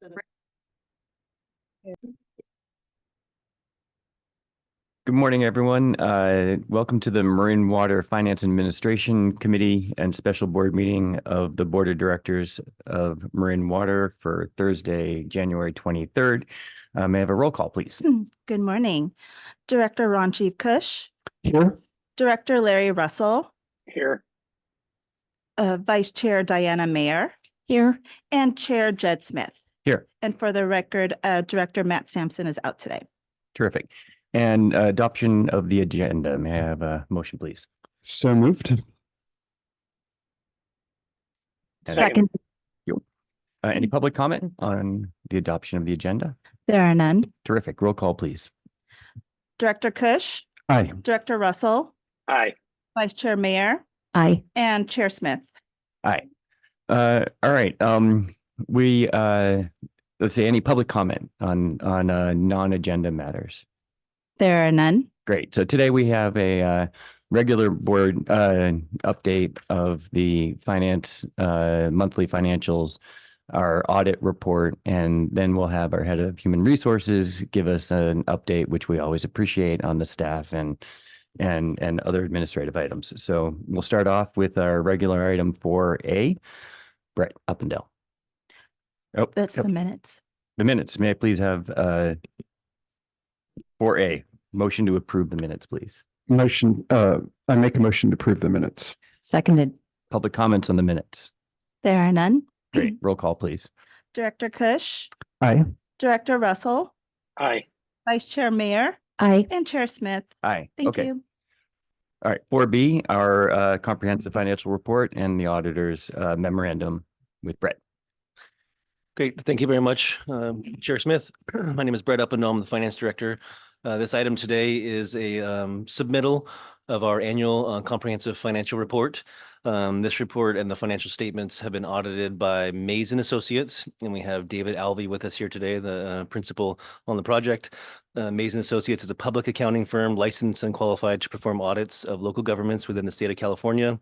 Good morning, everyone. Welcome to the Marine Water Finance Administration Committee and Special Board Meeting of the Board of Directors of Marine Water for Thursday, January 23rd. May I have a roll call, please? Good morning. Director Ranjiv Kush. Here. Director Larry Russell. Here. Vice Chair Diana Mayer. Here. And Chair Jed Smith. Here. And for the record, Director Matt Sampson is out today. Terrific. And adoption of the agenda. May I have a motion, please? So moved. Second. Any public comment on the adoption of the agenda? There are none. Terrific. Roll call, please. Director Kush. Aye. Director Russell. Aye. Vice Chair Mayer. Aye. And Chair Smith. Aye. All right. Let's say any public comment on non-agenda matters. There are none. Great. So today we have a regular board update of the finance monthly financials, our audit report, and then we'll have our head of human resources give us an update, which we always appreciate, on the staff and other administrative items. So we'll start off with our regular item 4A. Brett Uppendale. Oh, That's yep. the minutes. The minutes. May I please have 4A, motion to approve the minutes, please. Motion, I make a motion to approve the minutes. Seconded. Public comments on the minutes. There are none. Great. Roll call, please. Director Kush. Aye. Director Russell. Aye. Vice Chair Mayer. Aye. And Chair Smith. Aye. Thank Okay. you. All right. 4B, our comprehensive financial report and the auditor's memorandum with Brett. Great. Thank you very much, Chair Smith. My name is Brett Uppendale. I'm the Finance Director. This item today is a submittal of our annual comprehensive financial report. This report and the financial statements have been audited by Mays and Associates, and we have David Alvey with us here today, the principal on the project. Mays and Associates is a public accounting firm licensed and qualified to perform audits of local governments within the state of California.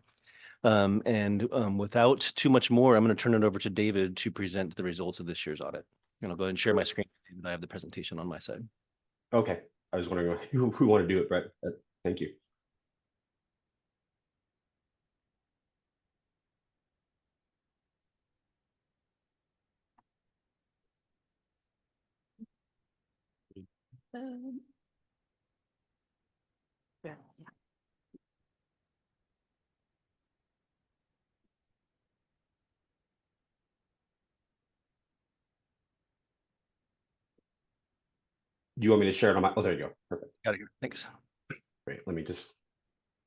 Without too much more, I'm going to turn it over to David to present the results of this year's audit. And I'll go ahead and share my screen. I have the presentation on my side. Okay, I was wondering who want to do it, Brett. Thank you. Do you want me to share it on my? Oh, there you go. Perfect. Got it here. Thanks. Great. Let me just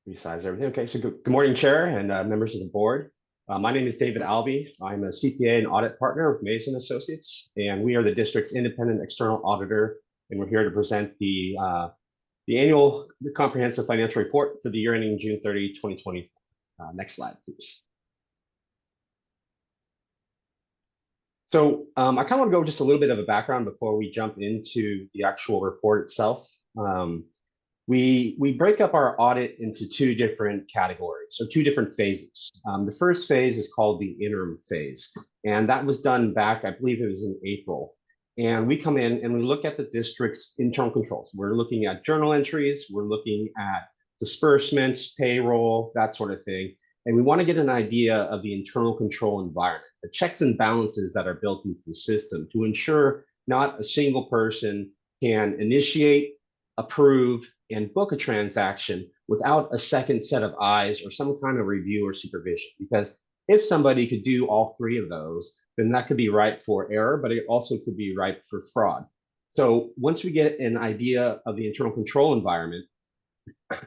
resize everything. Okay, so good morning, Chair and members of the board. My name is David Alvey. I'm a CPA and audit partner with Mays and Associates, and we are the district's independent external auditor, and we're here to present the annual comprehensive financial report for the year ending June 30, 2020. Next slide, please. So I kind of want to go just a little bit of a background before we jump into the actual report itself. We break up our audit into two different categories, or two different phases. The first phase is called the interim phase, and that was done back, I believe it was in April. And we come in and we look at the district's internal controls. We're looking at journal entries, we're looking at disbursements, payroll, that sort of thing. And we want to get an idea of the internal control environment, the checks and balances that are built into the system to ensure not a single person can initiate, approve, and book a transaction without a second set of eyes or some kind of review or supervision. Because if somebody could do all three of those, then that could be ripe for error, but it also could be ripe for fraud. So once we get an idea of the internal control environment,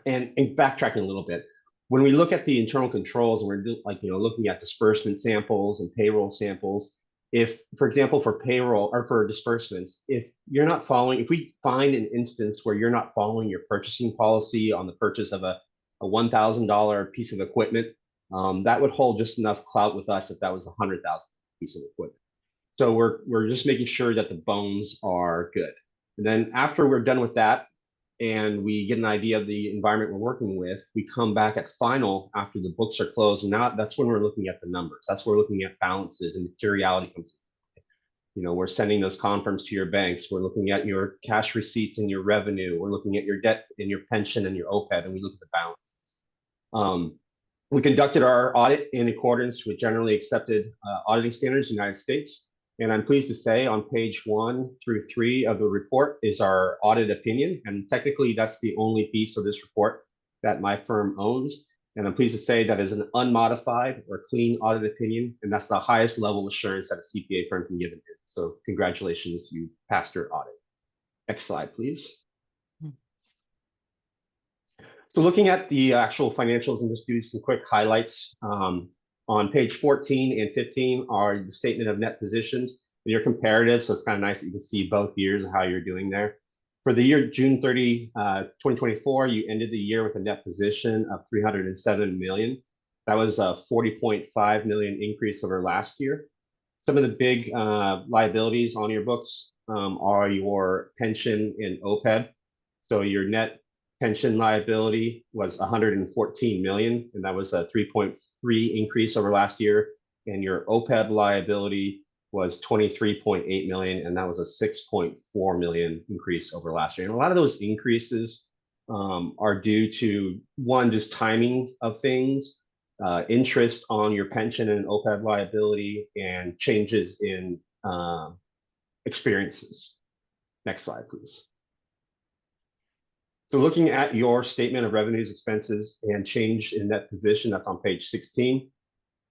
and backtracking a little bit, when we look at the internal controls and we're looking at disbursement samples and payroll samples, if, for example, for payroll or for disbursements, if we find an instance where you're not following your purchasing policy on the purchase of a $1,000 piece of equipment, that would hold just enough clout with us if that was a $100,000 piece of equipment. So we're just making sure that the bones are good. And then after we're done with that, and we get an idea of the environment we're working with, we come back at final after the books are closed. And now that's when we're looking at the numbers. That's where we're looking at balances and materiality comes in. We're sending those confirms to your banks. We're looking at your cash receipts and your revenue. We're looking at your debt and your pension and your OPEB, and we look at the balances. We conducted our audit in accordance with generally accepted auditing standards in the United States. And I'm pleased to say on page 1 through 3 of the report is our audit opinion. And technically, that's the only piece of this report that my firm owns. And I'm pleased to say that is an unmodified or clean audit opinion. And that's the highest level of assurance that a CPA firm can give it. So congratulations, you passed your audit. Next slide, please. So looking at the actual financials and just do some quick highlights. On page 14 and 15 are the statement of net positions. They're comparative, so it's kind of nice that you can see both years of how you're doing there. For the year June 30, 2024, you ended the year with a net position of $307 million. That was a $40.5 million increase over last year. Some of the big liabilities on your books are your pension and OPEB. So your net pension liability was $114 million, and that was a 3.3 increase over last year. And your OPEB liability was $23.8 million, and that was a $6.4 million increase over last year. And a lot of those increases are due to, one, just timing of things, interest on your pension and OPEB liability, and changes in experiences. Next slide, please. So looking at your statement of revenues, expenses, and change in net position, that's on page 16.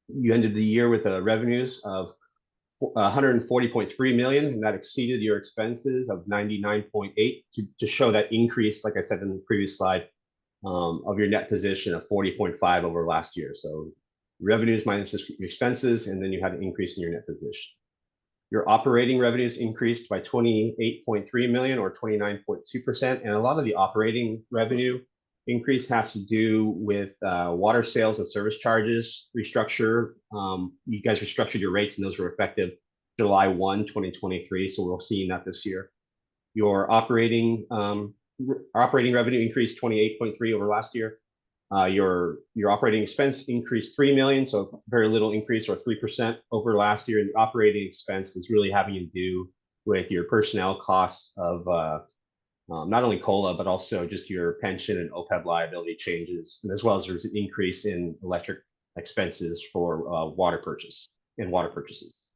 You ended the year with revenues of $140.3 million, and that exceeded your expenses of $99.8 to show that increase, like I said in the previous slide, of your net position of 40.5 over last year. So revenues minus your expenses, and then you had an increase in your net position. Your operating revenues increased by $28.3 million or 29.2%. And a lot of the operating revenue increase has to do with water sales and service charges restructure. You guys restructured your rates, and those were effective July 1, 2023. So we're seeing that this year. Your operating revenue increased 28.3 over last year. Your operating expense increased $3 million, so very little increase, or 3% over last year. And the operating expense is really having to do with your personnel costs of not only COLA, but also just your pension and OPEB liability changes, and as well as there's an increase in electric expenses for water purchases.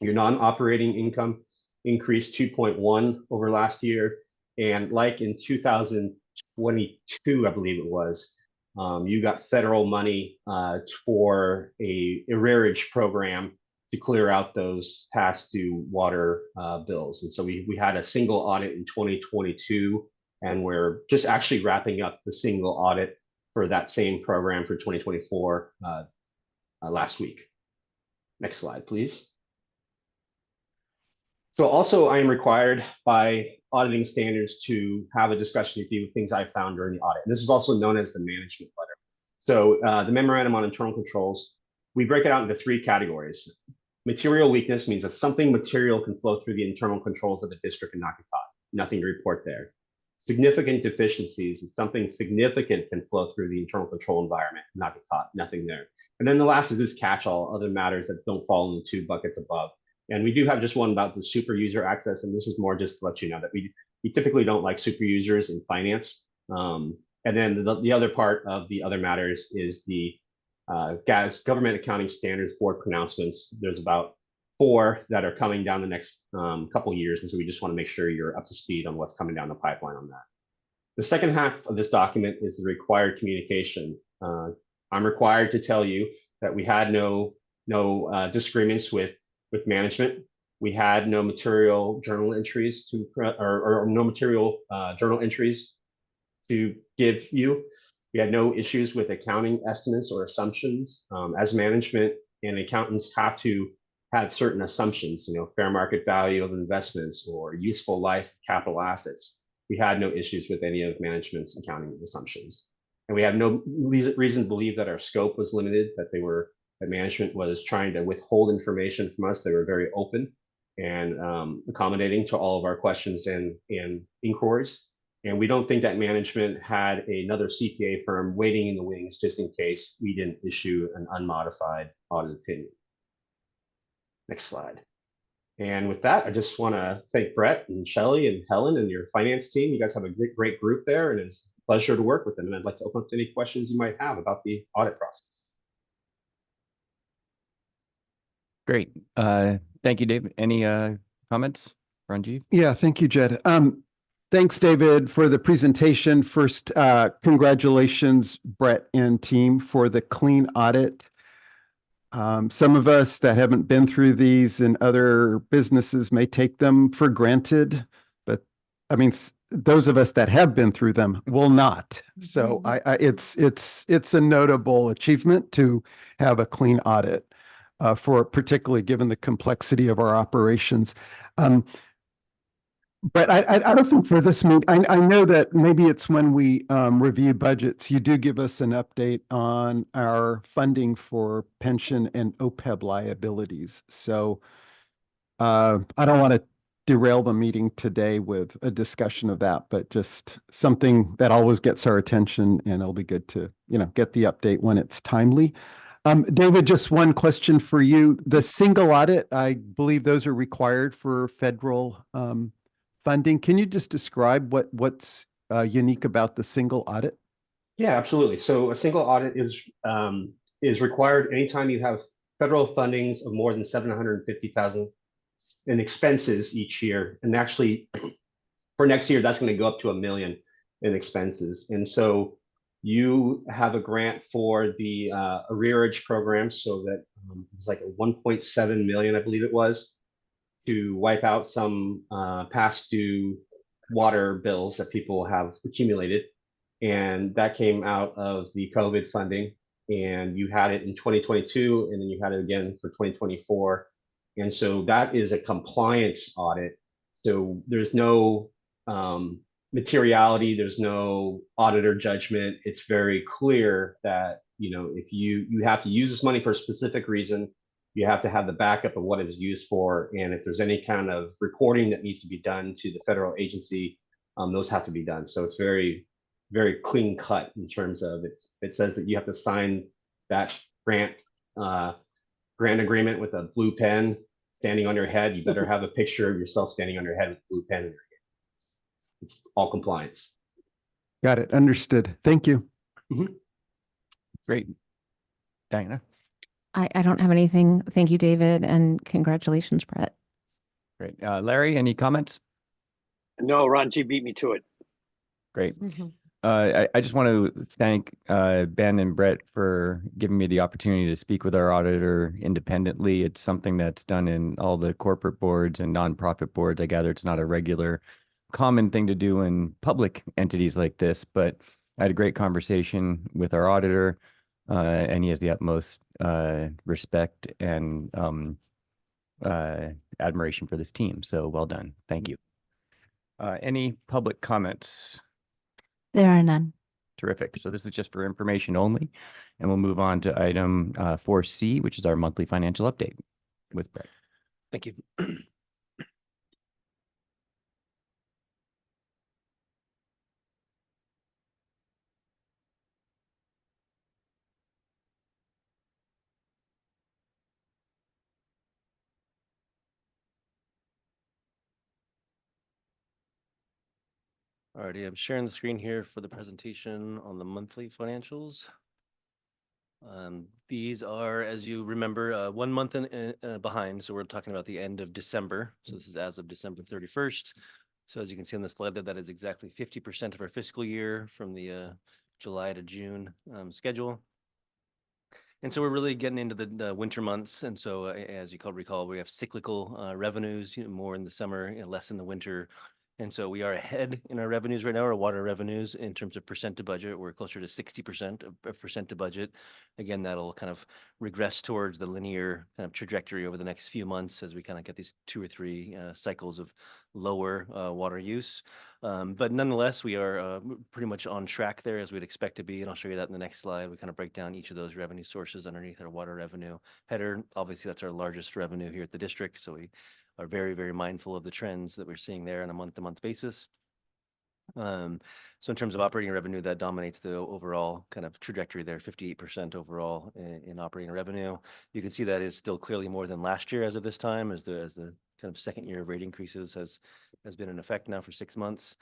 Your non-operating income increased 2.1 over last year. And like in 2022, I believe it was, you got federal money for a arrearage program to clear out those past due water bills. And so we had a single audit in 2022, and we're just actually wrapping up the single audit for that same program for 2024 last week. Next slide, please. So also I am required by auditing standards to have a discussion with you of things I found during the audit. And this is also known as the management letter. So the memorandum on internal controls, we break it out into 3 categories. Material weakness means that something material can flow through the internal controls of the district and not get caught. Nothing to report there. Significant deficiencies is something significant can flow through the internal control environment, not get caught. Nothing there. And then the last is this catch-all, other matters that don't fall in the 2 buckets above. And we do have just one about the super user access, and this is more just to let you know that we typically don't like super users in finance. And then the other part of the other matters is the Government Accounting Standards Board pronouncements. There's about 4 that are coming down the next couple years, and so we just want to make sure you're up to speed on what's coming down the pipeline on that. The second half of this document is the required communication. I'm required to tell you that we had no disagreements with management. We had no material journal entries to or no material journal entries to give you. We had no issues with accounting estimates or assumptions. As management and accountants have to have certain assumptions, fair market value of investments or useful life capital assets. We had no issues with any of management's accounting assumptions. And we have no reason to believe that our scope was limited, that management was trying to withhold information from us. They were very open and accommodating to all of our questions and inquiries. And we don't think that management had another CPA firm waiting in the wings just in case we didn't issue an unmodified audit opinion. Next slide. And with that, I just want to thank Brett and Shelley and Helen and your finance team. You guys have a great group there, and it's a pleasure to work with them. And I'd like to open up to any questions you might have about the audit process. Great. Thank you, David. Any comments, Ranjiv? Yeah, thank you, Jed. Thanks, David, for the presentation. First, congratulations, Brett and team, for the clean audit. Some of us that haven't been through these in other businesses may take them for granted, but I mean, those of us that have been through them will not. So it's a notable achievement to have a clean audit, for particularly given the complexity of our operations. But I don't think for this meeting, I know that maybe it's when we review budgets, you do give us an update on our funding for pension and OPEB liabilities. So I don't want to derail the meeting today with a discussion of that, but just something that always gets our attention, and it'll be good to, get the update when it's timely. David, just one question for you. The single audit, I believe those are required for federal funding. Can you just describe what's unique about the single audit? Yeah, absolutely. So a single audit is required anytime you have federal fundings of more than 750,000 in expenses each year. And actually, for next year, that's going to go up to $1 million in expenses. And so you have a grant for the arrearage program, so that it's like a 1.7 million, I believe it was, to wipe out some past due water bills that people have accumulated. And that came out of the COVID funding. And you had it in 2022, and then you had it again for 2024. And so that is a compliance audit. So there's no materiality, there's no auditor judgment. It's very clear that, if you have to use this money for a specific reason, you have to have the backup of what it is used for. And if there's any kind of reporting that needs to be done to the federal agency, those have to be done. So it's very, very clean cut in terms of it says that you have to sign that grant agreement with a blue pen standing on your head. You better have a picture of yourself standing on your head with a blue pen in your hand. It's all compliance. Got it. Understood. Thank you. Great. Diana? I don't have anything. Thank you, David, and congratulations, Brett. Great. Larry, any comments? No, Ranji beat me to it. Great. I just want to thank Ben and Brett for giving me the opportunity to speak with our auditor independently. It's something that's done in all the corporate boards and nonprofit boards. I gather it's not a regular common thing to do in public entities like this, but I had a great conversation with our auditor, and he has the utmost respect and admiration for this team. So well done. Thank you. Any public comments? There are none. Terrific. So this is just for information only, and we'll move on to item 4C, which is our monthly financial update with Brett. Thank you. Alrighty, I'm sharing the screen here for the presentation on the monthly financials. These are, as you remember, 1 month behind. So we're talking about the end of December. So this is as of December 31st. So as you can see on the slide there, that is exactly 50% of our fiscal year from the July to June schedule. And so we're really getting into the winter months. And so as you recall, we have cyclical revenues, more in the summer, less in the winter. And so we are ahead in our revenues right now, our water revenues in terms of percent to budget. We're closer to 60% of percent to budget. Again, that'll kind of regress towards the linear kind of trajectory over the next few months as we kind of get these 2 or 3 cycles of lower water use. But nonetheless, we are pretty much on track there as we'd expect to be. And I'll show you that in the next slide. We kind of break down each of those revenue sources underneath our water revenue header. Obviously, that's our largest revenue here at the district. So we are very, very mindful of the trends that we're seeing there on a month-to-month basis. So in terms of operating revenue, that dominates the overall kind of trajectory there, 58% overall in operating revenue. You can see that is still clearly more than last year as of this time, as the kind of second year of rate increases has been in effect now for 6 months.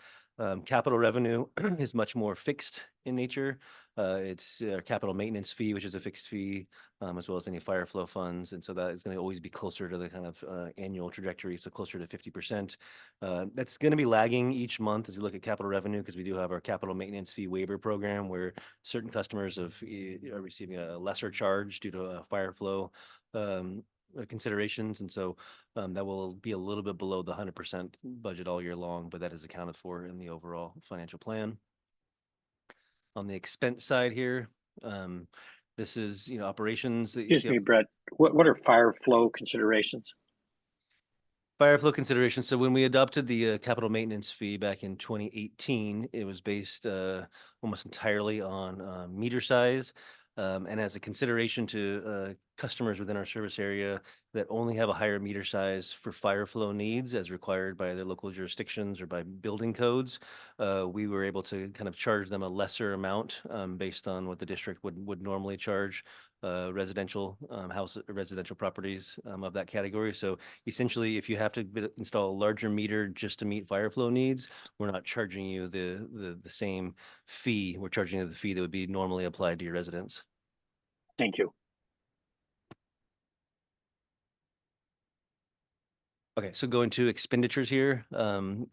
Capital revenue is much more fixed in nature. It's capital maintenance fee, which is a fixed fee, as well as any fire flow funds. And so that is going to always be closer to the kind of annual trajectory, so closer to 50%. That's going to be lagging each month as we look at capital revenue, because we do have our capital maintenance fee waiver program where certain customers are receiving a lesser charge due to fire flow considerations. And so that will be a little bit below the 100% budget all year long, but that is accounted for in the overall financial plan. On the expense side here, this is, operations that you Excuse see. me, Brett. What are fire flow considerations? Fire flow considerations. So when we adopted the capital maintenance fee back in 2018, it was based almost entirely on meter size. And as a consideration to customers within our service area that only have a higher meter size for fire flow needs as required by their local jurisdictions or by building codes, we were able to kind of charge them a lesser amount based on what the district would normally charge residential residential properties of that category. So essentially, if you have to install a larger meter just to meet fire flow needs, we're not charging you the same fee. We're charging you the fee that would be normally applied to your residents. Thank you. Okay, so going to expenditures here,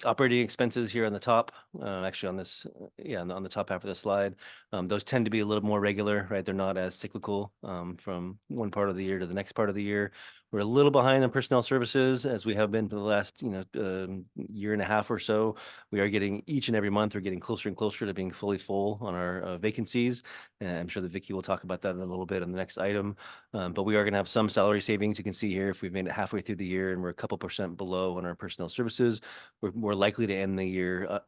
operating expenses here on the top, actually on this, on the top half of the slide, those tend to be a little more regular, right? They're not as cyclical from one part of the year to the next part of the year. We're a little behind on personnel services as we have been for the last, year and a half or so. We are getting each and every month, we're getting closer and closer to being fully full on our vacancies. And I'm sure that Vicky will talk about that in a little bit on the next item. But we are going to have some salary savings. You can see here if we've made it halfway through the year and we're a couple percent below on our personnel services, we're more likely to end the year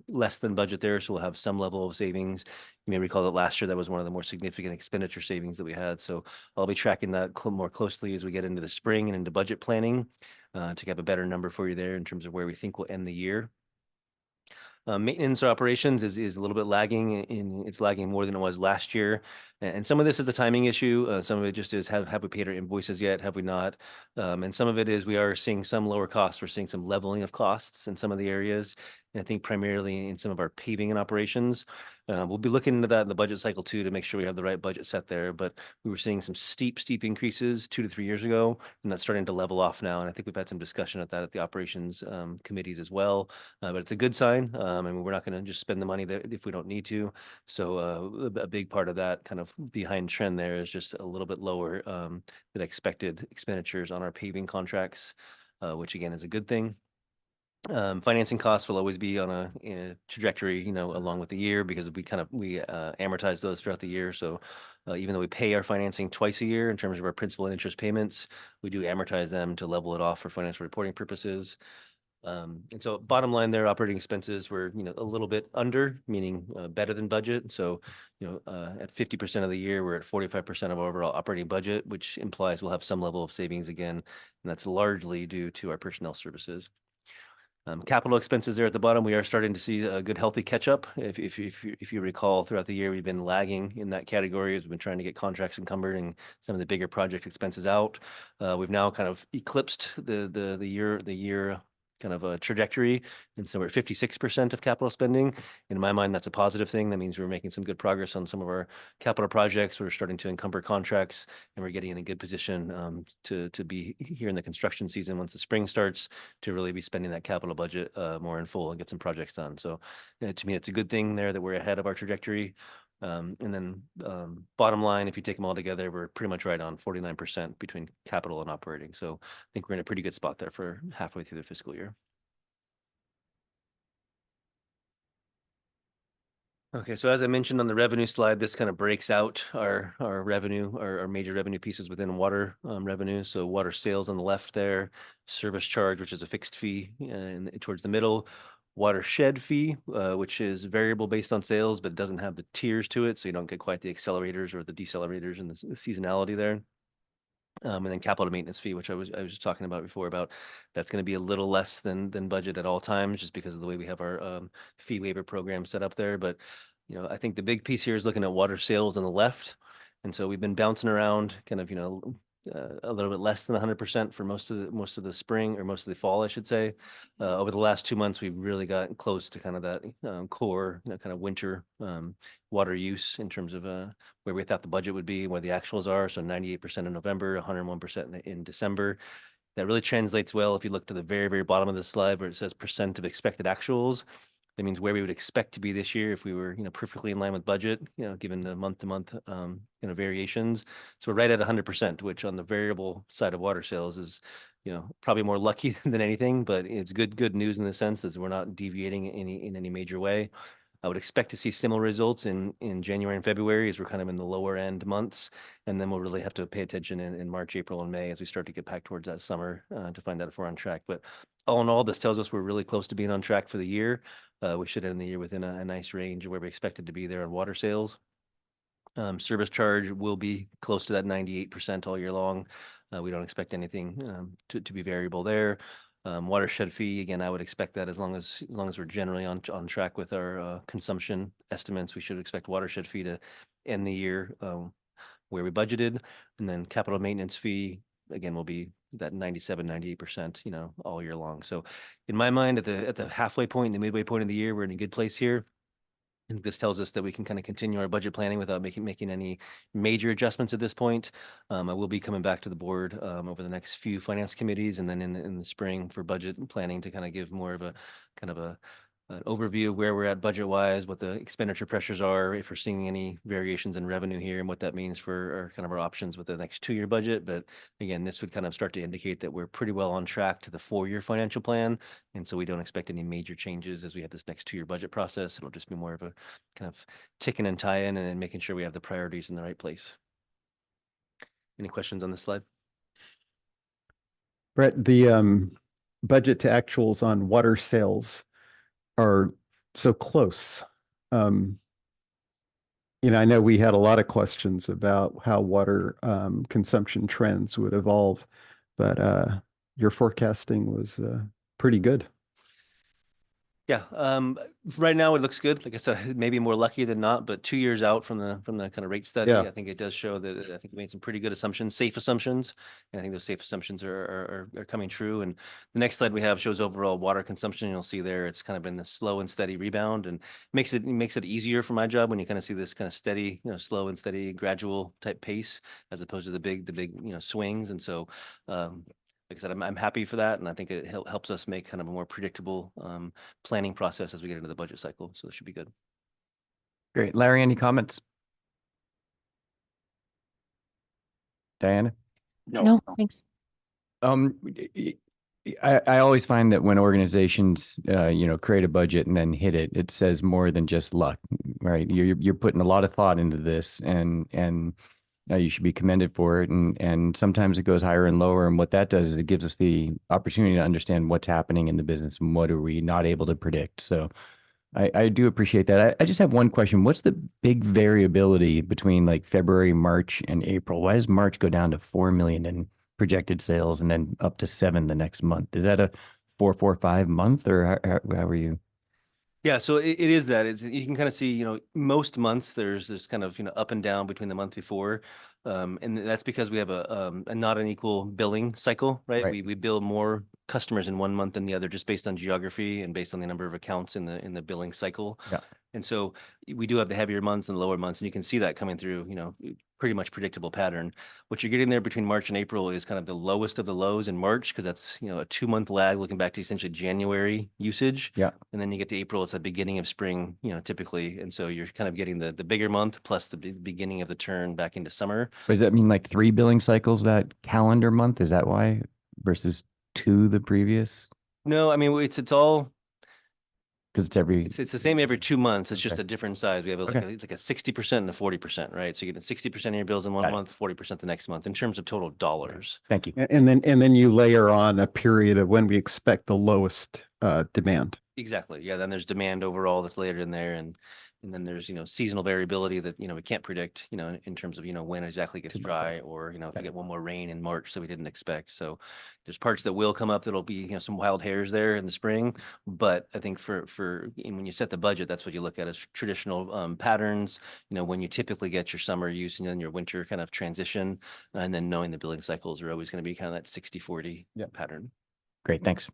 less than budget there. So we'll have some level of savings. You may recall that last year that was one of the more significant expenditure savings that we had. So I'll be tracking that more closely as we get into the spring and into budget planning to have a better number for you there in terms of where we think we'll end the year. Maintenance operations is a little bit lagging, it's lagging more than it was last year. And some of this is a timing issue. Some of it just is have we paid our invoices yet? Have we not? And some of it is we are seeing some lower costs. We're seeing some leveling of costs in some of the areas. And I think primarily in some of our paving and operations. We'll be looking into that in the budget cycle too to make sure we have the right budget set there. But we were seeing some steep increases 2 to 3 years ago, and that's starting to level off now. And I think we've had some discussion at that at the operations committees as well. But it's a good sign. I mean, we're not going to just spend the money there if we don't need to. So a big part of that kind of behind trend there is just a little bit lower than expected expenditures on our paving contracts, which again is a good thing. Financing costs will always be on a trajectory, along with the year because we amortize those throughout the year. So even though we pay our financing twice a year in terms of our principal and interest payments, we do amortize them to level it off for financial reporting purposes. And so bottom line there, operating expenses were, a little bit under, meaning better than budget. So, at 50% of the year, we're at 45% of our overall operating budget, which implies we'll have some level of savings again. And that's largely due to our personnel services. Capital expenses there at the bottom, we are starting to see a good healthy catch up. If you recall, throughout the year, we've been lagging in that category as we've been trying to get contracts encumbered and some of the bigger project expenses out. We've now kind of eclipsed the year kind of a trajectory. And so we're at 56% of capital spending. In my mind, that's a positive thing. That means we're making some good progress on some of our capital projects. We're starting to encumber contracts and we're getting in a good position to be here in the construction season once the spring starts to really be spending that capital budget more in full and get some projects done. So to me, it's a good thing there that we're ahead of our trajectory. And then bottom line, if you take them all together, we're pretty much right on 49% between capital and operating. So I think we're in a pretty good spot there for halfway through the fiscal year. Okay, so as I mentioned on the revenue slide, this kind of breaks out our revenue, our major revenue pieces within water revenue. So water sales on the left there, service charge, which is a fixed fee towards the middle. Watershed fee, which is variable based on sales, but doesn't have the tiers to it. So you don't get quite the accelerators or the decelerators and the seasonality there. And then capital maintenance fee, which I was just talking about before about that's going to be a little less than budget at all times, just because of the way we have our fee waiver program set up there. But, I think the big piece here is looking at water sales on the left. And so we've been bouncing around kind of, a little bit less than 100% for most of the spring, or most of the fall, I should say. Over the last 2 months, we've really gotten close to kind of that core, kind of winter water use in terms of where we thought the budget would be, where the actuals are. So 98% in November, 101% in December. That really translates well if you look to the very, very bottom of the slide where it says percent of expected actuals. That means where we would expect to be this year if we were, perfectly in line with budget, given the month-to-month, variations. So we're right at 100%, which on the variable side of water sales is, probably more lucky than anything, but it's good news in the sense that we're not deviating in any major way. I would expect to see similar results in January and February as we're kind of in the lower end months. And then we'll really have to pay attention in March, April, and May as we start to get back towards that summer to find out if we're on track. But all in all, this tells us we're really close to being on track for the year. We should end the year within a nice range of where we expected to be there on water sales. Service charge will be close to that 98% all year long. We don't expect anything to be variable there. Watershed fee, again, I would expect that as long as we're generally on track with our consumption estimates, we should expect watershed fee to end the year where we budgeted. And then capital maintenance fee, again, will be that 97-98%, all year long. So in my mind, at the halfway point, the midway point of the year, we're in a good place here. And this tells us that we can kind of continue our budget planning without making any major adjustments at this point. I will be coming back to the board over the next few finance committees, and then in the spring for budget planning to kind of give more of a kind of an overview of where we're at budget wise, what the expenditure pressures are, if we're seeing any variations in revenue here, and what that means for our options with the next 2-year budget. But again, this would kind of start to indicate that we're pretty well on track to the 4-year financial plan. And so we don't expect any major changes as we have this next 2-year budget process. It'll just be more of a kind of ticking and tie in and making sure we have the priorities in the right place. Any questions on this slide? Brett, the budget to actuals on water sales are so close. I know we had a lot of questions about how water consumption trends would evolve, but your forecasting was pretty good. Yeah, right now it looks good. Like I said, maybe more lucky than not, but 2 years out from the kind of rate study, Yeah. I think it does show that I think we made some pretty good assumptions, safe assumptions. And I think those safe assumptions are coming true. And the next slide we have shows overall water consumption. You'll see there it's kind of been the slow and steady rebound, and makes it easier for my job when you kind of see this kind of steady, slow and steady, gradual type pace as opposed to the big swings. And so like I said, I'm happy for that, and I think it helps us make kind of a more predictable planning process as we get into the budget cycle. So it should be good. Great. Larry, any comments? Diana? No, thanks. I always find that when organizations, create a budget and then hit it, it says more than just luck, right? You're putting a lot of thought into this, and you should be commended for it. And sometimes it goes higher and lower. And what that does is it gives us the opportunity to understand what's happening in the business and what are we not able to predict. So I do appreciate that. I just have one question. What's the big variability between like February, March, and April? Why does March go down to 4 million in projected sales and then up to 7 the next month? Is that a 4-4-5 month, or how are you? Yeah, so it is that. You can kind of see, most months there's this kind of, up and down between the month before. And that's because we have a not an equal billing cycle, right? Right. We bill more customers in one month than the other, just based on geography and based on the number of accounts in the billing cycle. Yeah. And so we do have the heavier months and the lower months, and you can see that coming through, pretty much predictable pattern. What you're getting there between March and April is kind of the lowest of the lows in March, because that's, a 2-month lag looking back to essentially January usage. Yeah. And then you get to April, it's the beginning of spring, typically. And so you're kind of getting the bigger month plus the beginning of the turn back into summer. But does that mean like 3 billing cycles that calendar month? Is that why versus 2 the previous? No, I mean, it's all, Because it's every. it's the same every 2 months. It's just Okay. a different size. We have it's like a 60% and a 40%, right? So you get 60% of your bills in one Got it. month, 40% the next month in terms of total dollars. Thank you. And then you layer on a period of when we expect the lowest demand. Exactly. Yeah. Then there's demand overall that's layered in there. And And then there's, seasonal variability that, we can't predict, in terms of, when exactly it gets dry, or, if we get one more rain in March that we didn't expect. So there's parts that will come up that'll be, some wild hairs there in the spring. But I think when you set the budget, that's what you look at as traditional patterns, when you typically get your summer use and then your winter kind of transition, and then knowing the building cycles are always going to be kind of that 60-40 pattern. Great, thanks.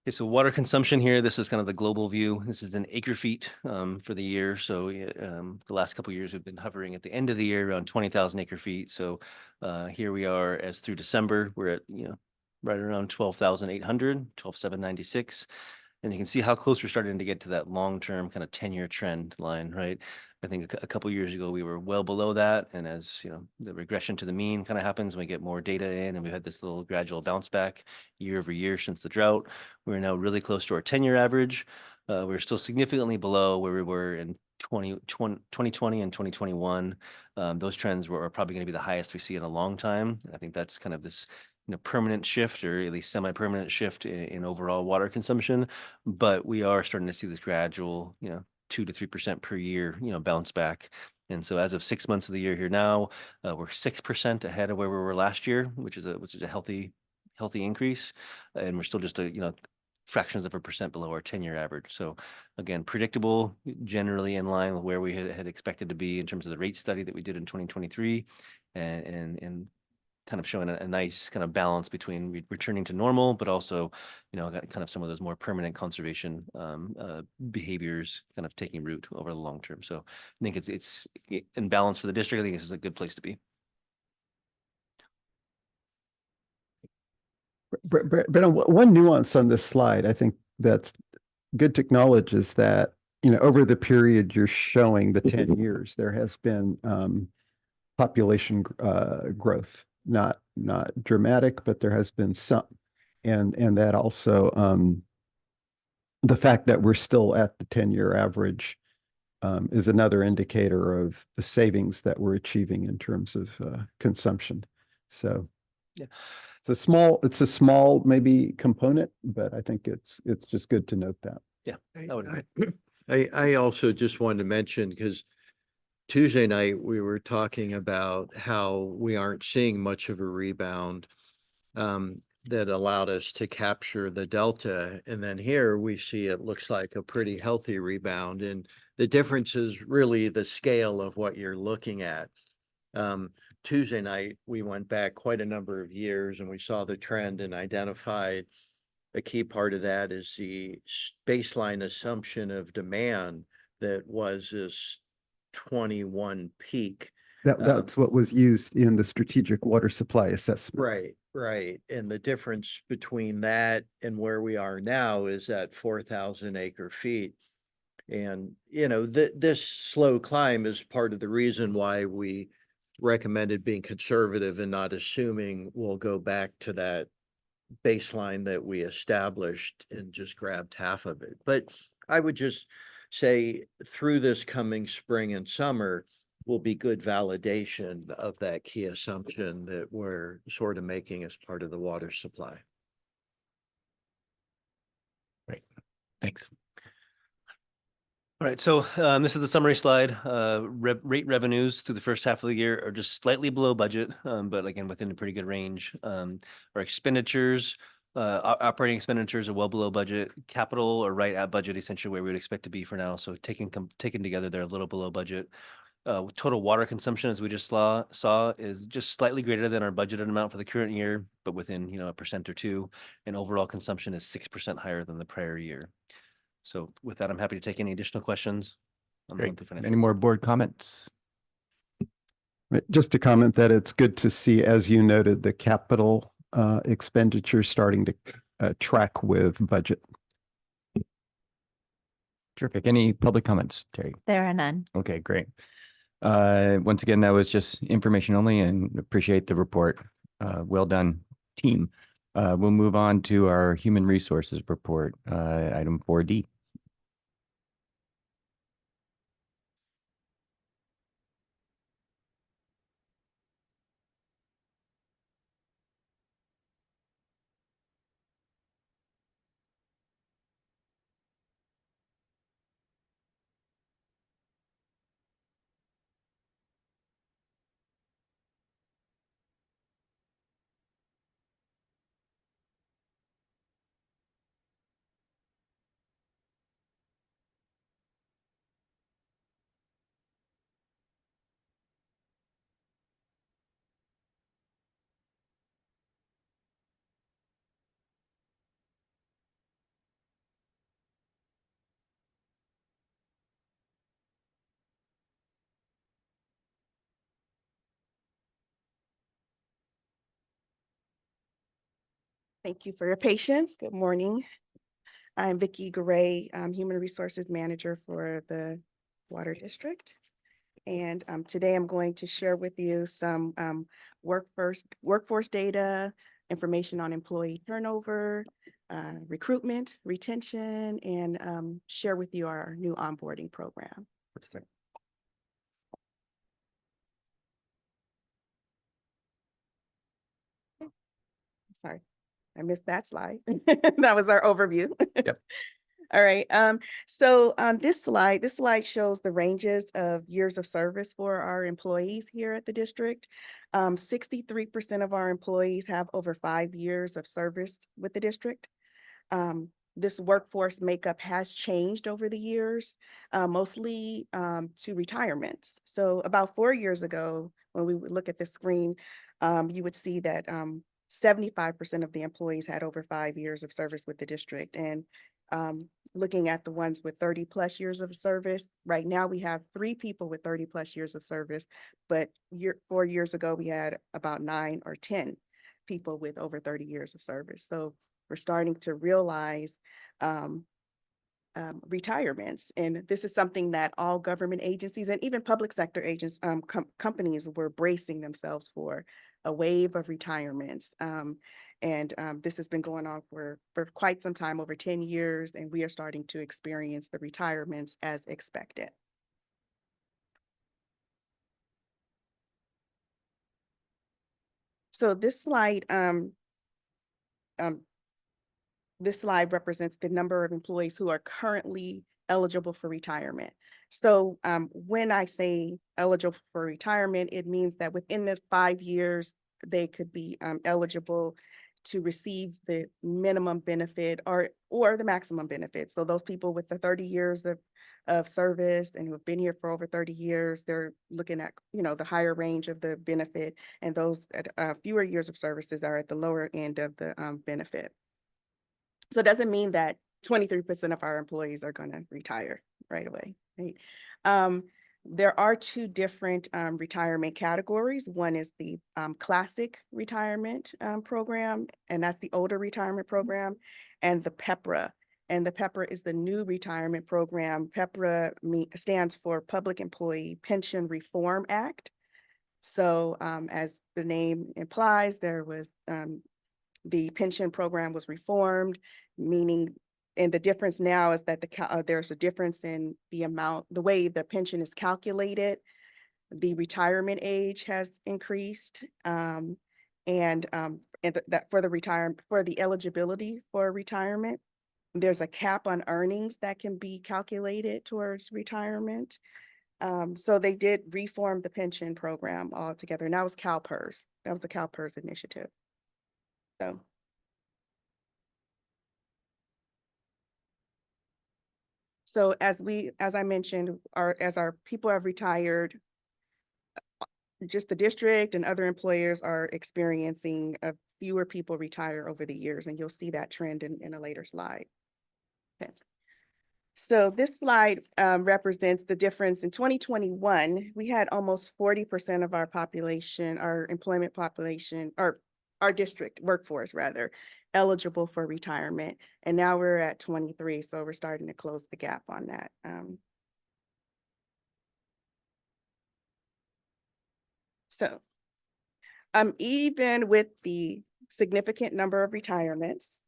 Okay, so water consumption here, this is kind of the global view. This is in acre feet for the year. So the last couple of years, we've been hovering at the end of the year around 20,000 acre feet. So here we are as through December, we're at, right around 12,800, 12,796. And you can see how close we're starting to get to that long-term kind of 10-year trend line, right? I think a couple years ago, we were well below that. And as the regression to the mean kind of happens, we get more data in, and we had this little gradual bounce back year over year since the drought. We're now really close to our 10-year average. We're still significantly below where we were in 2020 and 2021. Those trends are probably going to be the highest we see in a long time. I think that's kind of this permanent shift, or at least semi-permanent shift in overall water consumption. But we are starting to see this gradual, 2 to 3% per year, bounce back. And so as of 6 months of the year here now, we're 6% ahead of where we were last year, which is a healthy increase. And we're still just fractions of a percent below our 10-year average. So again, predictable, generally in line with where we had expected to be in terms of the rate study that we did in 2023, and kind of showing a nice kind of balance between returning to normal, but also, got kind of some of those more permanent conservation behaviors kind of taking root over the long term. So I think it's in balance for the district. I think this is a good place to be. But one nuance on this slide, I think that's good to acknowledge, is that, over the period you're showing, the 10 years, there has been population growth. Not dramatic, but there has been some. And that also, the fact that we're still at the 10-year average is another indicator of the savings that we're achieving in terms of consumption. So yeah, it's a small maybe component, but I think it's just good to note that. Yeah, I also just wanted to mention, because Tuesday night, we were talking about how we aren't seeing much of a rebound that allowed us to capture the delta. And then here we see it looks like a pretty healthy rebound. And the difference is really the scale of what you're looking at. Tuesday night, we went back quite a number of years, and we saw the trend and identified a key part of that is the baseline assumption of demand that was this 21 peak. That's what was used in the strategic water supply assessment. Right. And the difference between that and where we are now is that 4,000 acre feet. And, this slow climb is part of the reason why we recommended being conservative and not assuming we'll go back to that baseline that we established and just grabbed half of it. But I would just say through this coming spring and summer will be good validation of that key assumption that we're sort of making as part of the water supply. Great, thanks. All right, so this is the summary slide. Rate revenues through the first half of the year are just slightly below budget, but again, within a pretty good range. Our expenditures, operating expenditures are well below budget. Capital are right at budget, essentially where we would expect to be for now. So taken together, they're a little below budget. Total water consumption, as we just saw, is just slightly greater than our budgeted amount for the current year, but within 1% or 2%. And overall consumption is 6% higher than the prior year. So with that, I'm happy to take any additional questions. Great. Any more board comments? Just to comment that it's good to see, as you noted, the capital expenditure starting to track with budget. Terrific. Any public comments, Terry? There are none. Okay, great. Once again, that was just information only, and appreciate the report. Well done, team. We'll move on to our human resources report, item 4D. Thank you for your patience. Good morning. I'm Vicki Garay, Human Resources Manager for the Water District. And today I'm going to share with you some workforce data, information on employee turnover, recruitment, retention, and share with you our new onboarding program. Sorry, I missed that slide. That was our overview. Yep. All right. So on this slide shows the ranges of years of service for our employees here at the district. 63% of our employees have over 5 years of service with the district. This workforce makeup has changed over the years, mostly to retirements. So about 4 years ago, when we would look at the screen, you would see that 75% of the employees had over 5 years of service with the district. And looking at the ones with 30 plus years of service, right now we have 3 people with 30 plus years of service, but 4 years ago we had about 9 or 10 people with over 30 years of service. So we're starting to realize retirements. And this is something that all government agencies and even public sector agents, companies were bracing themselves for, a wave of retirements. This has been going on for quite some time, over 10 years, and we are starting to experience the retirements as expected. So this slide represents the number of employees who are currently eligible for retirement. So when I say eligible for retirement, it means that within the 5 years, they could be eligible to receive the minimum benefit or the maximum benefit. So those people with the 30 years of service and who have been here for over 30 years, they're looking at, the higher range of the benefit, and those at fewer years of services are at the lower end of the benefit. So it doesn't mean that 23% of our employees are going to retire right away, right? There are 2 different retirement categories. One is the classic retirement program, and that's the older retirement program, and the PEPRA. And the PEPRA is the new retirement program. PEPRA stands for Public Employee Pension Reform Act. So as the name implies, there was the pension program was reformed, meaning, and the difference now is that there's a difference in the amount, the way the pension is calculated. The retirement age has increased, and that for the eligibility for retirement, there's a cap on earnings that can be calculated towards retirement. So they did reform the pension program altogether, and that was CalPERS. That was the CalPERS initiative. So as I mentioned, as our people have retired, just the district and other employers are experiencing fewer people retire over the years, and you'll see that trend in a later slide. Okay. So this slide represents the difference. In 2021, we had almost 40% of our population, our employment population, or our district workforce rather, eligible for retirement. And now we're at 23, so we're starting to close the gap on that. Even with the significant number of retirements,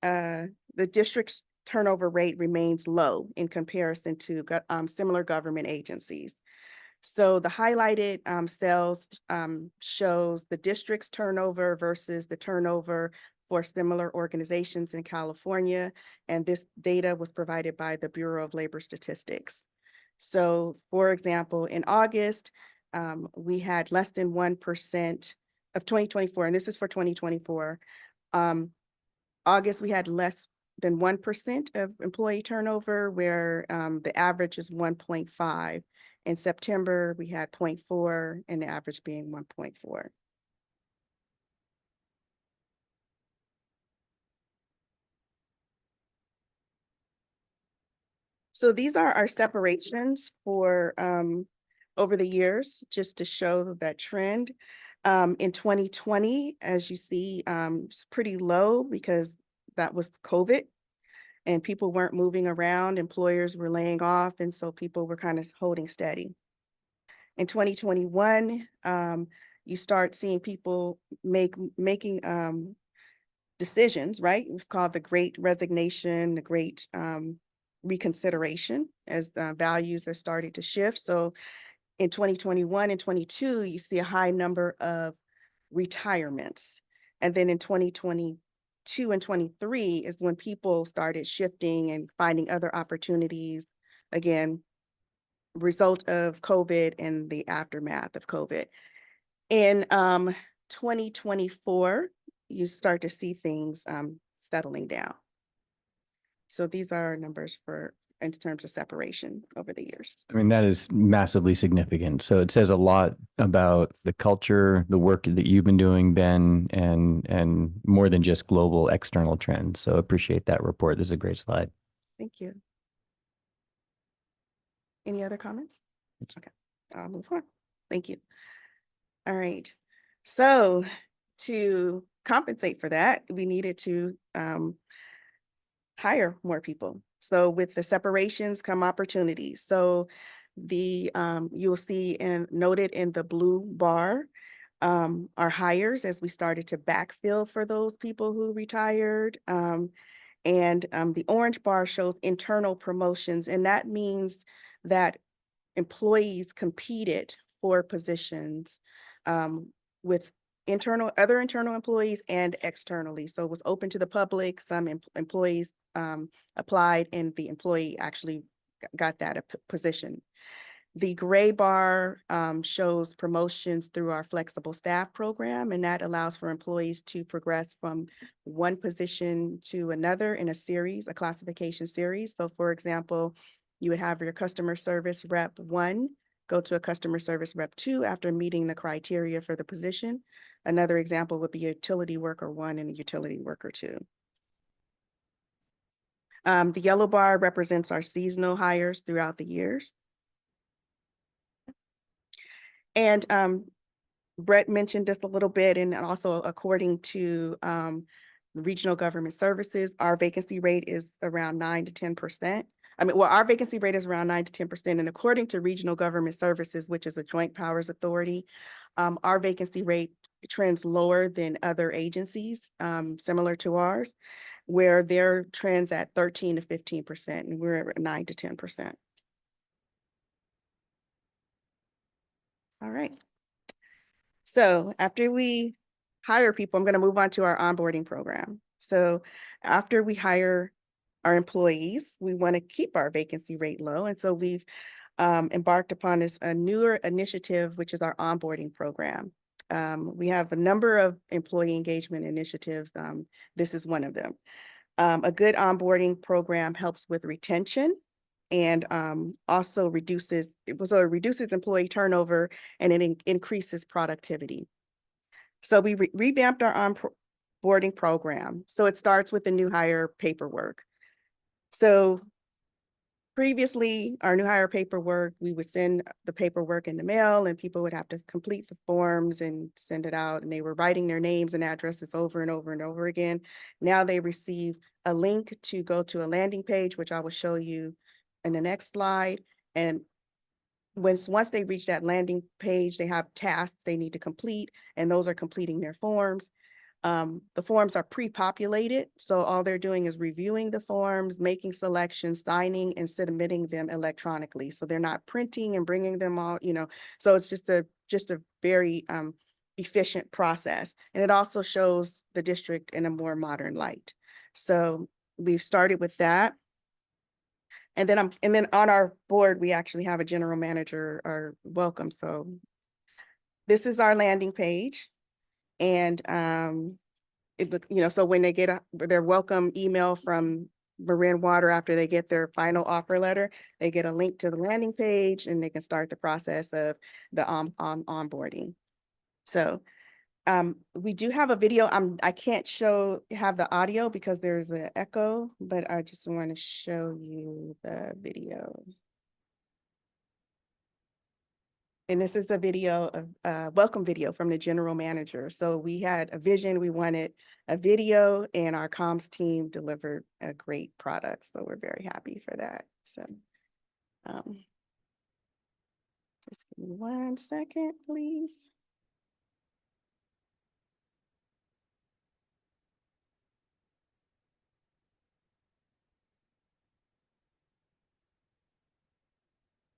the district's turnover rate remains low in comparison to similar government agencies. So the highlighted cells shows the district's turnover versus the turnover for similar organizations in California. And this data was provided by the Bureau of Labor Statistics. So for example, in August, we had less than 1% of 2024, and this is for 2024. August, we had less than 1% of employee turnover, where the average is 1.5. In September, we had 0.4, and the average being 1.4. So these are our separations for over the years, just to show that trend. In 2020, as you see, it's pretty low because that was COVID and people weren't moving around, employers were laying off, and so people were kind of holding steady. In 2021, you start seeing people making decisions, right? It's called the Great Resignation, the Great Reconsideration, as values are starting to shift. So in 2021 and 22, you see a high number of retirements. And then in 2022 and 23 is when people started shifting and finding other opportunities. Again, result of COVID and the aftermath of COVID. In 2024, you start to see things settling down. So these are our numbers for in terms of separation over the years. I mean, that is massively significant. So it says a lot about the culture, the work that you've been doing, Ben, and more than just global external trends. So appreciate that report. This is a great slide. Thank you. Any other comments? Okay, I'll move on. Thank you. All right. So to compensate for that, we needed to hire more people. So with the separations come opportunities. So the you'll see and noted in the blue bar are hires as we started to backfill for those people who retired. And the orange bar shows internal promotions, and that means that employees competed for positions with other internal employees and externally. So it was open to the public. Some employees applied and the employee actually got that position. The gray bar shows promotions through our flexible staff program, and that allows for employees to progress from one position to another in a classification series. So for example, you would have your customer service rep 1 go to a customer service rep 2 after meeting the criteria for the position. Another example would be a utility worker 1 and a utility worker 2. The yellow bar represents our seasonal hires throughout the years. And Brett mentioned this a little bit, and also according to regional government services, our vacancy rate is around 9 to 10%. Our vacancy rate is around 9 to 10%, and according to regional government services, which is a joint powers authority, our vacancy rate trends lower than other agencies similar to ours, where their trends at 13 to 15%, and we're at 9 to 10%. All right. So after we hire people, I'm going to move on to our onboarding program. So after we hire our employees, we want to keep our vacancy rate low. And so we've embarked upon a newer initiative, which is our onboarding program. We have a number of employee engagement initiatives. This is one of them. A good onboarding program helps with retention and also reduces employee turnover, and it increases productivity. So we revamped our onboarding program. So it starts with the new hire paperwork. So previously, our new hire paperwork, we would send the paperwork in the mail and people would have to complete the forms and send it out, and they were writing their names and addresses over and over and over again. Now they receive a link to go to a landing page, which I will show you in the next slide. And once they reach that landing page, they have tasks they need to complete, and those are completing their forms. The forms are pre-populated, so all they're doing is reviewing the forms, making selections, signing, and submitting them electronically. So they're not printing and bringing them all, so it's just a very efficient process. And it also shows the district in a more modern light. So we've started with that. And then on our board, we actually have a general manager or welcome. So this is our landing page. And so when they get their welcome email from Marin Water after they get their final offer letter, they get a link to the landing page and they can start the process of the onboarding. So we do have a video. I can't have the audio because there's an echo, but I just want to show you the video. And this is a video of welcome video from the general manager. So we had a vision, we wanted a video, and our comms team delivered a great product. So we're very happy for that. So just give me 1 second, please.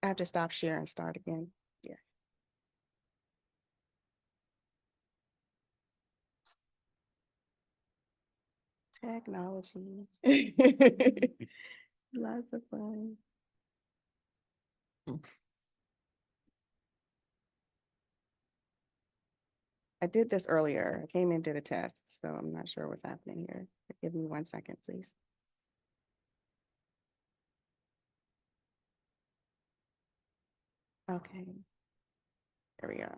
I have to stop share and start again. Yeah. Technology. Lots of fun. I did this earlier. I came and did a test, so I'm not sure what's happening here. Give me 1 second, please. Okay. There we go.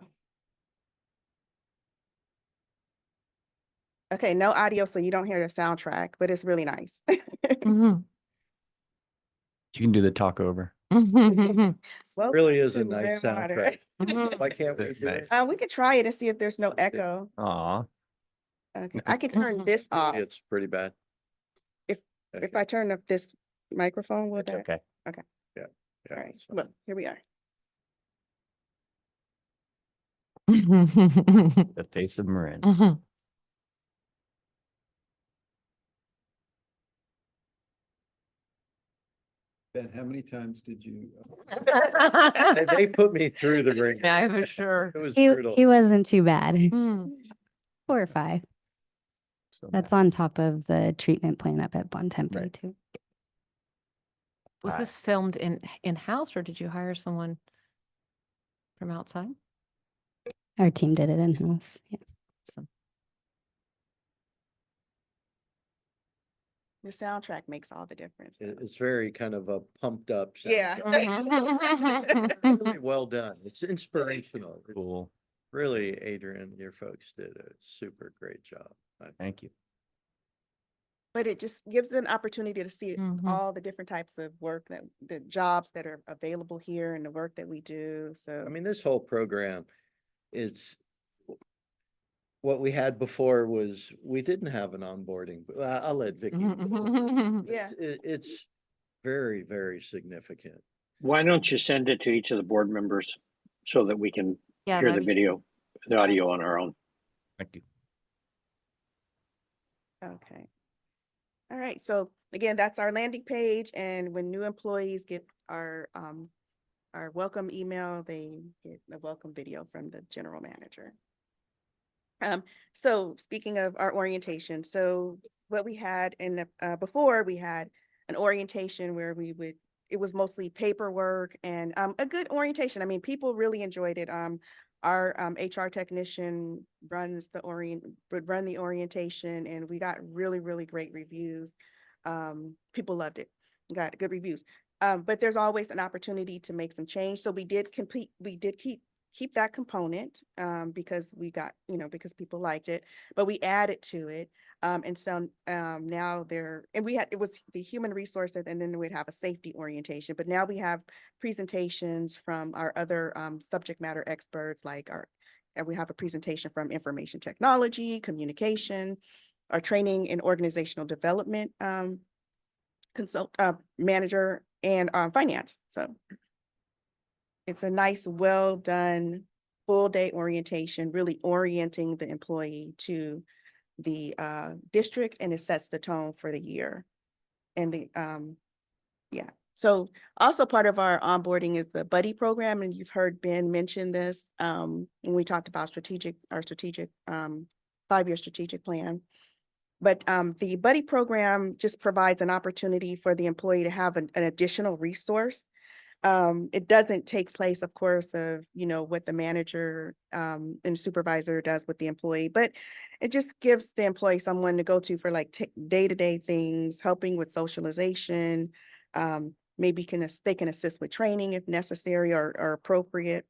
Okay, no audio, so you don't hear the soundtrack, but it's really nice. Mhm. You can do the talk over. Mhm. Welcome Really is a to nice Red Water. soundtrack. Mhm. Why can't we That's do it? nice. We could try it and see if there's no Okay. echo. Aw, Okay, I can turn Mhm. this off. It's pretty bad. If Okay. I turn up this microphone, will it's that? okay. Yeah, All right, it's fine. well, here we are. Mhm. The face of Marin. Mhm. Ben, how many times did you? They put me through the ring. Yeah, for sure. It was He brutal. wasn't too bad. Mm. 4 or 5. So That's bad. on top of the treatment plan up at Bon Tempe Right. too. Was Hi. this filmed in-house or did you hire someone from outside? Our team did it in-house. Yeah. Awesome. The soundtrack makes all the difference. though. It's very kind of a pumped up. Yeah. soundtrack. Really well done. It's inspirational. It's Cool. Really, Adrian, your folks did a super great job. Thank you. But it just gives an opportunity to see Mhm. all the different types of work that, the jobs that are available here and the work that we do. So I mean, this whole program is what we had before was we didn't have an onboarding. I'll let Vicky. Mhm. Yeah. It's very, very significant. Why don't you send it to each of the board members so that we can Yeah, hear the that'd be- video, the audio on our own? Thank you. Okay. All right, so again, that's our landing page, and when new employees get our welcome email, they get a welcome video from the general manager. So speaking of our orientation, so what we had in the, before, we had an orientation where it was mostly paperwork and a good orientation. I mean, people really enjoyed it. Our HR technician would run the orientation, and we got really, really great reviews. People loved it, got good reviews. But there's always an opportunity to make some change. So we did keep that component because because people liked it, but we added to it. And so now it was the human resources, and then we'd have a safety orientation, but now we have presentations from our other subject matter experts, and we have a presentation from information technology, communication, our training and organizational development manager, and finance. So it's a nice, well done, full day orientation, really orienting the employee to the district, and it sets the tone for the year. And so also part of our onboarding is the buddy program, and you've heard Ben mention this when we talked about our strategic 5-year strategic plan. But the buddy program just provides an opportunity for the employee to have an additional resource. It doesn't take place, of course, of, what the manager and supervisor does with the employee, but it just gives the employee someone to go to for like day-to-day things, helping with socialization. Maybe they can assist with training if necessary or appropriate.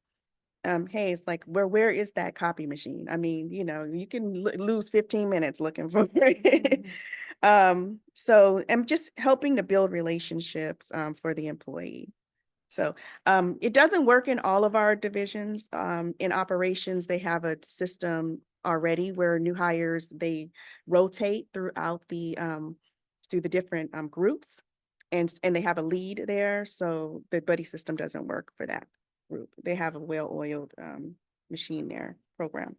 Hey, it's like, where is that copy machine? I mean, you can lose 15 minutes looking for it. So I'm just helping to build relationships for the employee. So it doesn't work in all of our divisions. In operations, they have a system already where new hires, they rotate throughout through the different groups. And they have a lead there. So the buddy system doesn't work for that group. They have a well-oiled machine there program.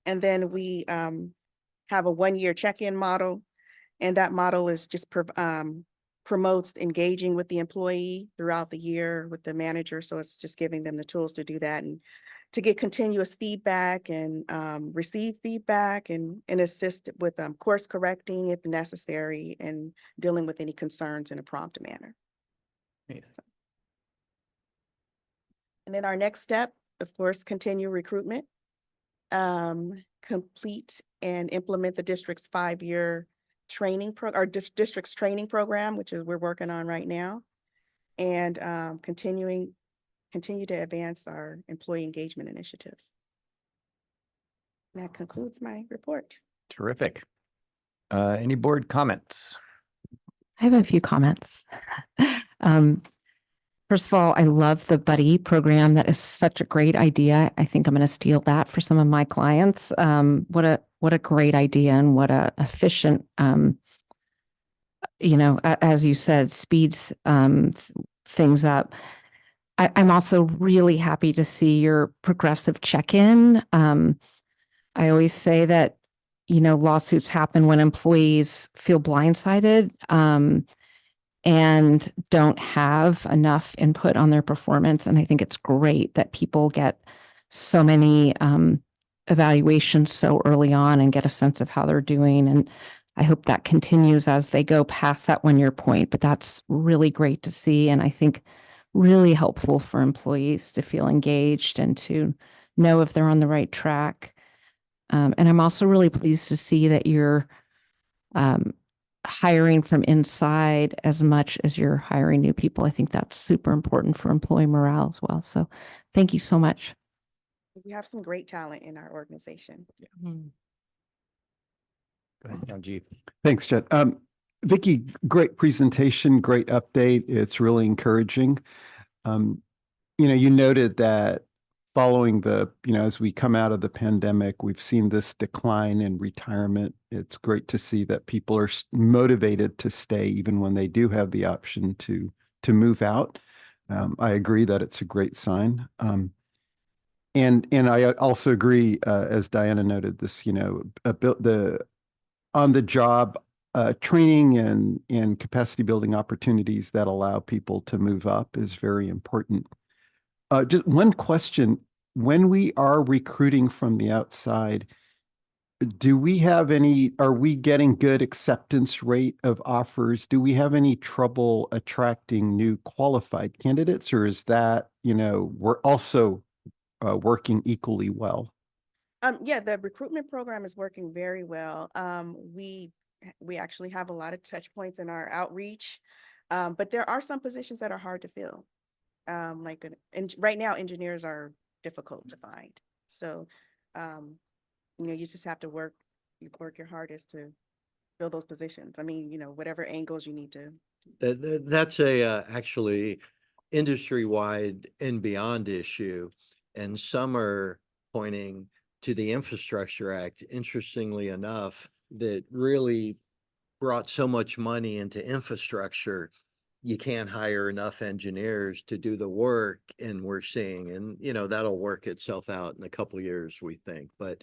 And then we have a one-year check-in model. And that model is just promotes engaging with the employee throughout the year with the manager. So it's just giving them the tools to do that and to get continuous feedback and receive feedback and assist with course correcting if necessary and dealing with any concerns in a prompt manner. And then our next step, of course, continue recruitment, complete and implement the district's 5-year training district's training program, which is we're working on right now, and continue to advance our employee engagement initiatives. And that concludes my report. Terrific. Any board comments? I have a few comments. First of all, I love the buddy program. That is such a great idea. I think I'm going to steal that for some of my clients. What a great idea, and what a efficient, as you said, speeds things up. I'm also really happy to see your progressive check-in. I always say that, lawsuits happen when employees feel blindsided and don't have enough input on their performance. And I think it's great that people get so many evaluations so early on and get a sense of how they're doing. And I hope that continues as they go past that 1-year point. But that's really great to see. And I think really helpful for employees to feel engaged and to know if they're on the right track. And I'm also really pleased to see that you're hiring from inside as much as you're hiring new people. I think that's super important for employee morale as well. So thank you so much. We have some great talent in our organization. Go ahead, Sanjeev. Thanks, Jet. Vicky, great presentation, great update. It's really encouraging. You noted that following as we come out of the pandemic, we've seen this decline in retirement. It's great to see that people are motivated to stay even when they do have the option to move out. I agree that it's a great sign. And I also agree, as Diana noted, this, the on-the-job training and capacity building opportunities that allow people to move up is very important. Just one question: when we are recruiting from the outside, are we getting good acceptance rate of offers? Do we have any trouble attracting new qualified candidates, or is that, we're also working equally well? Yeah, the recruitment program is working very well. We actually have a lot of touch points in our outreach, but there are some positions that are hard to fill. Right now, engineers are difficult to find. So, you just have to work your hardest to fill those positions. I mean, whatever angles you need to. That's actually industry-wide and beyond issue. And some are pointing to the Infrastructure Act, interestingly enough, that really brought so much money into infrastructure. You can't hire enough engineers to do the work, and we're seeing, and that'll work itself out in a couple of years, we think. But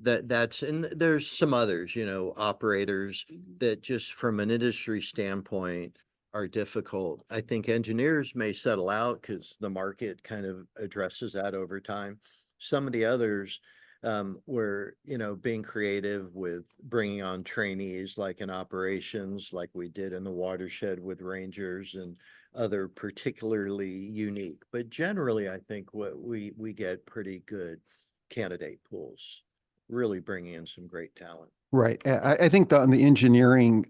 and there's some others, operators that just from an industry standpoint are difficult. I think engineers may settle out because the market kind of addresses that over time. Some of the others, we're being creative with bringing on trainees, like in operations, like we did in the watershed with Rangers, and other particularly unique. But generally, I think what we get pretty good candidate pools, really bringing in some great talent. Right. I think on the engineering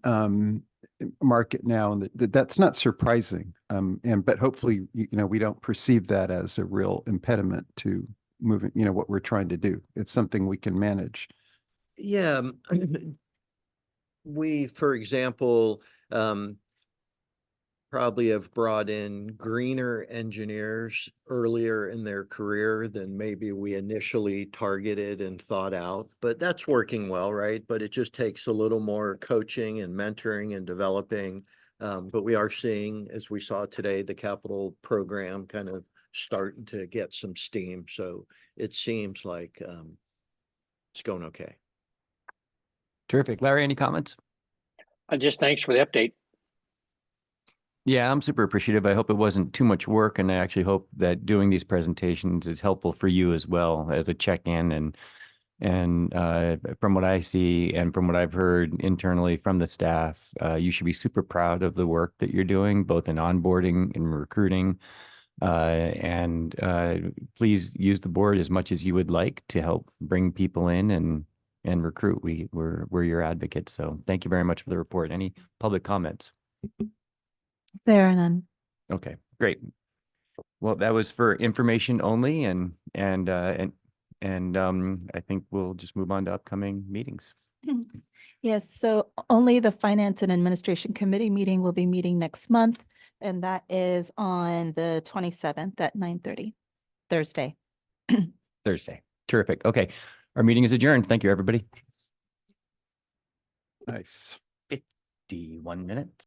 market now, and that's not surprising. But hopefully, we don't perceive that as a real impediment to moving, what we're trying to do. It's something we can manage. Yeah. We, for example, probably have brought in greener engineers earlier in their career than maybe we initially targeted and thought out. But that's working well, right? But it just takes a little more coaching and mentoring and developing. But we are seeing, as we saw today, the capital program kind of starting to get some steam. So it seems like it's going okay. Terrific. Larry, any comments? Just thanks for the update. Yeah, I'm super appreciative. I hope it wasn't too much work, and I actually hope that doing these presentations is helpful for you as well as a check-in. And from what I see and from what I've heard internally from the staff, you should be super proud of the work that you're doing, both in onboarding and recruiting. And please use the board as much as you would like to help bring people in and recruit. We're your advocates. So thank you very much for the report. Any public comments? There are none. Okay, great. Well, that was for information only, and I think we'll just move on to upcoming meetings. Yes, so only the Finance and Administration Committee meeting will be meeting next month, and that is on the 27th at 9:30, Thursday. Thursday. Terrific. Okay, our meeting is adjourned. Thank you, everybody. Nice. 51 minutes.